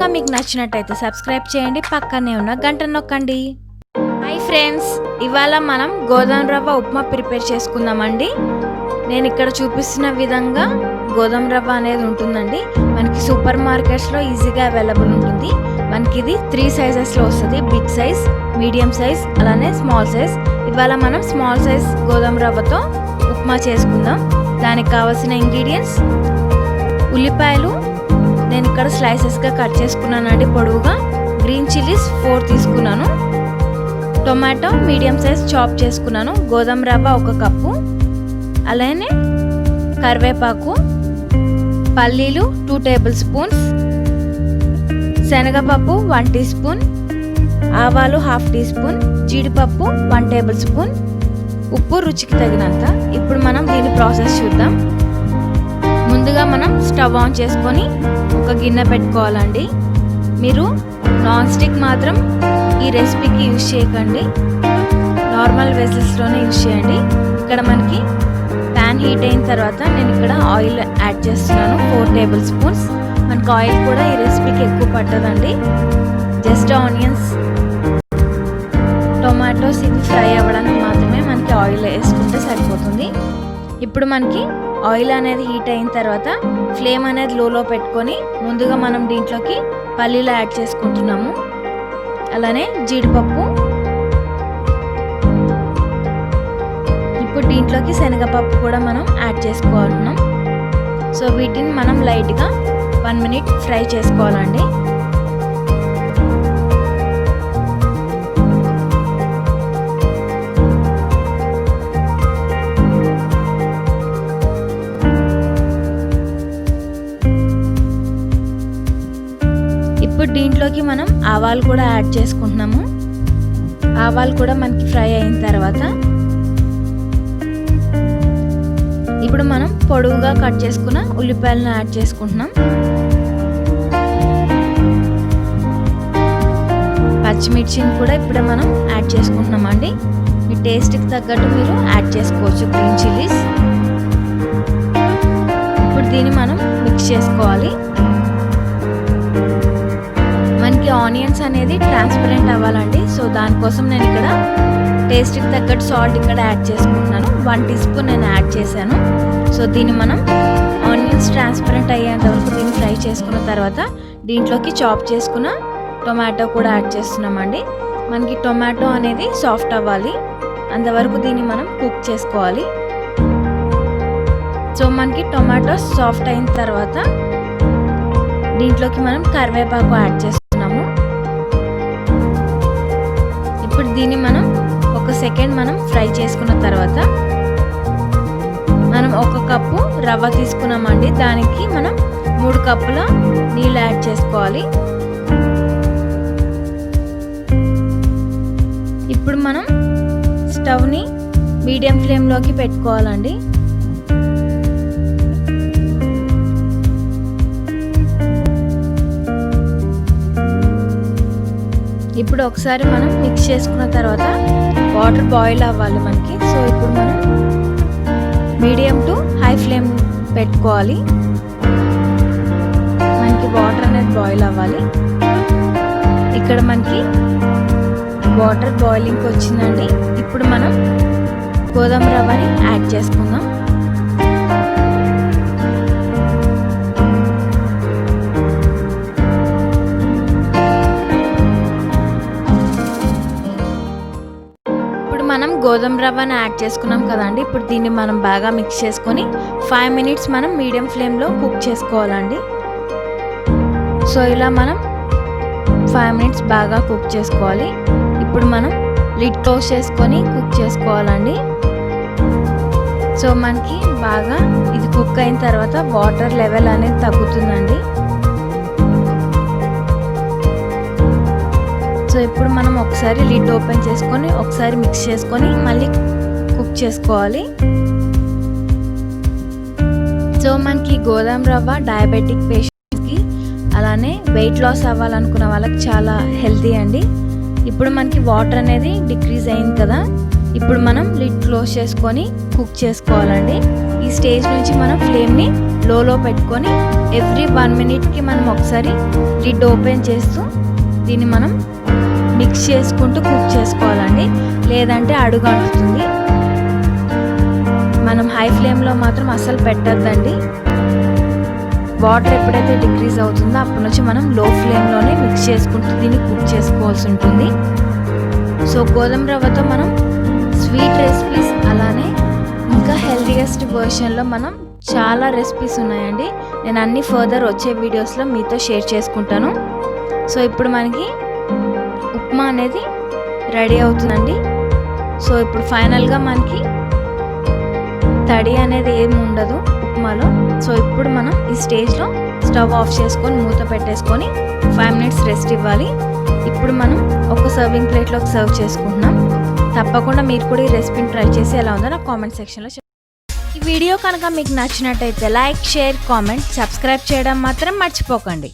కనుక మీకు నచ్చినట్టయితే సబ్స్క్రైబ్ చేయండి, పక్కనే ఉన్న గంట నొక్కండి. హాయ్ ఫ్రెండ్స్, ఇవాళ మనం గోధుమ రవ్వ ఉప్మా ప్రిపేర్ చేసుకుందామండి. నేను ఇక్కడ చూపిస్తున్న విధంగా గోధుమ రవ్వ అనేది ఉంటుందండి. మనకి సూపర్ మార్కెట్స్లో ఈజీగా అవైలబుల్ ఉంటుంది. మనకి ఇది 3 సైజెస్లో వస్తుంది. బిగ్ సైజ్, మీడియం సైజ్, అలానే స్మాల్ సైజ్. ఇవాళ మనం స్మాల్ సైజ్ గోధుమ రవ్వతో ఉప్మా చేసుకుందాం. దానికి కావాల్సిన ఇంగ్రీడియంట్స్: ఉల్లిపాయలు నేను ఇక్కడ స్లైసెస్గా కట్ చేసుకున్నానండి పొడవుగా. గ్రీన్ చిల్లీస్ 4 తీసుకున్నాను. టొమాటో మీడియం సైజ్ చాప్ చేసుకున్నాను. గోధుమ రవ్వ 1 కప్పు, అలానే కరివేపాకు, పల్లీలు 2 టేబుల్ స్పూన్స్, శనగపప్పు 1 టీ స్పూన్, ఆవాలు 1/2 టీ స్పూన్, జీడిపప్పు 1 టేబుల్ స్పూన్, ఉప్పు రుచికి తగినంత. ఇప్పుడు మనం దీని ప్రాసెస్ చూద్దాం. ముందుగా మనం స్టవ్ ఆన్ చేసుకొని ఒక గిన్నె పెట్టుకోవాలండి. మీరు నాన్ స్టిక్ మాత్రం ఈ రెసిపీకి యూజ్ చేయకండి, నార్మల్ వెసల్స్లోనే యూజ్ చేయండి. ఇక్కడ మనకి ప్యాన్ హీట్ అయిన తర్వాత నేను ఇక్కడ ఆయిల్ యాడ్ చేస్తున్నాను 4 టేబుల్ స్పూన్స్. మనకి ఆయిల్ కూడా ఈ రెసిపీకి ఎక్కువ పట్టదండి. జస్ట్ ఆనియన్స్, టొమాటోస్ ఇవి ఫ్రై అవ్వడానికి మాత్రమే మనకి ఆయిల్ వేసుకుంటే సరిపోతుంది. ఇప్పుడు మనకి ఆయిల్ అనేది హీట్ అయిన తర్వాత ఫ్లేమ్ అనేది లోలో పెట్టుకొని ముందుగా మనం దీంట్లోకి పల్లీలు యాడ్ చేసుకుంటున్నాము, అలానే జీడిపప్పు. ఇప్పుడు దీంట్లోకి శనగపప్పు కూడా మనం యాడ్ చేసుకోవాలన్నాం. సో వీటిని మనం లైట్గా 1 మినిట్ ఫ్రై చేసుకోవాలండి. ఇప్పుడు దీంట్లోకి మనం ఆవాలు కూడా యాడ్ చేసుకుంటున్నాము. ఆవాలు కూడా మనకి ఫ్రై అయిన తర్వాత ఇప్పుడు మనం పొడవుగా కట్ చేసుకున్న ఉల్లిపాయలను యాడ్ చేసుకుంటున్నాం. పచ్చిమిర్చిని కూడా ఇప్పుడే మనం యాడ్ చేసుకుంటున్నాం అండి. మీ టేస్ట్కి తగ్గట్టు మీరు యాడ్ చేసుకోవచ్చు గ్రీన్ చిల్లీస్. ఇప్పుడు దీన్ని మనం మిక్స్ చేసుకోవాలి. మనకి ఆనియన్స్ అనేది ట్రాన్స్పరెంట్ అవ్వాలండి. సో దానికోసం నేను ఇక్కడ టేస్ట్కి తగ్గట్టు సాల్ట్ ఇక్కడ యాడ్ చేసుకుంటున్నాను. 1 టీ స్పూన్ నేను యాడ్ చేశాను. సో దీన్ని మనం ఆనియన్స్ ట్రాన్స్పరెంట్ అయ్యేంత వరకు దీన్ని ఫ్రై చేసుకున్న తర్వాత దీంట్లోకి చాప్ చేసుకున్న టొమాటో కూడా యాడ్ చేస్తున్నామండి. మనకి టొమాటో అనేది సాఫ్ట్ అవ్వాలి, అంతవరకు దీన్ని మనం కుక్ చేసుకోవాలి. సో మనకి టొమాటో సాఫ్ట్ అయిన తర్వాత దీంట్లోకి మనం కరివేపాకు యాడ్ చేస్తున్నాము. ఇప్పుడు దీన్ని మనం 1 సెకండ్ మనం ఫ్రై చేసుకున్న తర్వాత మనం 1 కప్పు రవ్వ తీసుకున్నామండి. దానికి మనం 3 కప్పుల నీళ్ళు యాడ్ చేసుకోవాలి. ఇప్పుడు మనం స్టవ్ని మీడియం ఫ్లేమ్లోకి పెట్టుకోవాలండి. ఇప్పుడు ఒకసారి మనం మిక్స్ చేసుకున్న తర్వాత వాటర్ బాయిల్ అవ్వాలి మనకి. సో ఇప్పుడు మనం మీడియం టు హై ఫ్లేమ్ పెట్టుకోవాలి. మనకి వాటర్ అనేది బాయిల్ అవ్వాలి. ఇక్కడ మనకి వాటర్ బాయిలింగ్కి వచ్చిందండి. ఇప్పుడు మనం గోధుమ రవ్వని యాడ్ చేసుకుందాం. మనం గోధుమ రవ్వను యాడ్ చేసుకున్నాం కదండి. ఇప్పుడు దీన్ని మనం బాగా మిక్స్ చేసుకొని 5 మినిట్స్ మనం మీడియం ఫ్లేమ్లో కుక్ చేసుకోవాలండి. సో ఇలా మనం 5 మినిట్స్ బాగా కుక్ చేసుకోవాలి. ఇప్పుడు మనం లిడ్ క్లోజ్ చేసుకొని కుక్ చేసుకోవాలండి. సో మనకి బాగా ఇది కుక్ అయిన తర్వాత వాటర్ లెవెల్ అనేది తగ్గుతుందండి. సో ఇప్పుడు మనం ఒకసారి లిడ్ ఓపెన్ చేసుకొని ఒకసారి మిక్స్ చేసుకొని మళ్ళీ కుక్ చేసుకోవాలి. సో మనకి గోధుమ రవ్వ డయాబెటిక్ పేషెంట్స్కి అలానే వెయిట్ లాస్ అవ్వాలనుకున్న వాళ్ళకి చాలా హెల్తీ అండి. ఇప్పుడు మనకి వాటర్ అనేది డిక్రీజ్ అయింది కదా. ఇప్పుడు మనం లిడ్ క్లోజ్ చేసుకొని కుక్ చేసుకోవాలండి. ఈ స్టేజ్ నుంచి మనం ఫ్లేమ్ని లోలో పెట్టుకొని ఎవ్రీ 1 మినిట్కి మనం ఒకసారి లిడ్ ఓపెన్ చేస్తూ దీన్ని మనం మిక్స్ చేసుకుంటూ కుక్ చేసుకోవాలండి, లేదంటే అడుగు అంటుతుంది. మనం హై ఫ్లేమ్లో మాత్రం అస్సలు పెట్టద్దండి. వాటర్ ఎప్పుడైతే డిక్రీజ్ అవుతుందో అప్పటి నుంచి మనం లో ఫ్లేమ్లోనే మిక్స్ చేసుకుంటూ దీన్ని కుక్ చేసుకోవాల్సి ఉంటుంది. సో గోధుమ రవ్వతో మనం స్వీట్ రెసిపీస్ అలానే ఇంకా హెల్తీయెస్ట్ వర్షన్లో మనం చాలా రెసిపీస్ ఉన్నాయండి. నేను అన్ని ఫర్దర్ వచ్చే వీడియోస్లో మీతో షేర్ చేసుకుంటాను. సో ఇప్పుడు మనకి ఉప్మా అనేది రెడీ అవుతుందండి. సో ఇప్పుడు ఫైనల్గా మనకి తడి అనేది ఏమి ఉండదు ఉప్మాలో. సో ఇప్పుడు మనం ఈ స్టేజ్లో స్టవ్ ఆఫ్ చేసుకొని మూత పెట్టేసుకొని 5 మినిట్స్ రెస్ట్ ఇవ్వాలి. ఇప్పుడు మనం ఒక సర్వింగ్ ప్లేట్లోకి సర్వ్ చేసుకుంటున్నాం. తప్పకుండా మీరు కూడా ఈ రెసిపీని ట్రై చేసి ఎలా ఉందో నాకు కామెంట్ సెక్షన్లో చెప్పండి. ఈ వీడియో కనుక మీకు నచ్చినట్టయితే లైక్, షేర్, కామెంట్, సబ్స్క్రైబ్ చేయడం మాత్రం మర్చిపోకండి.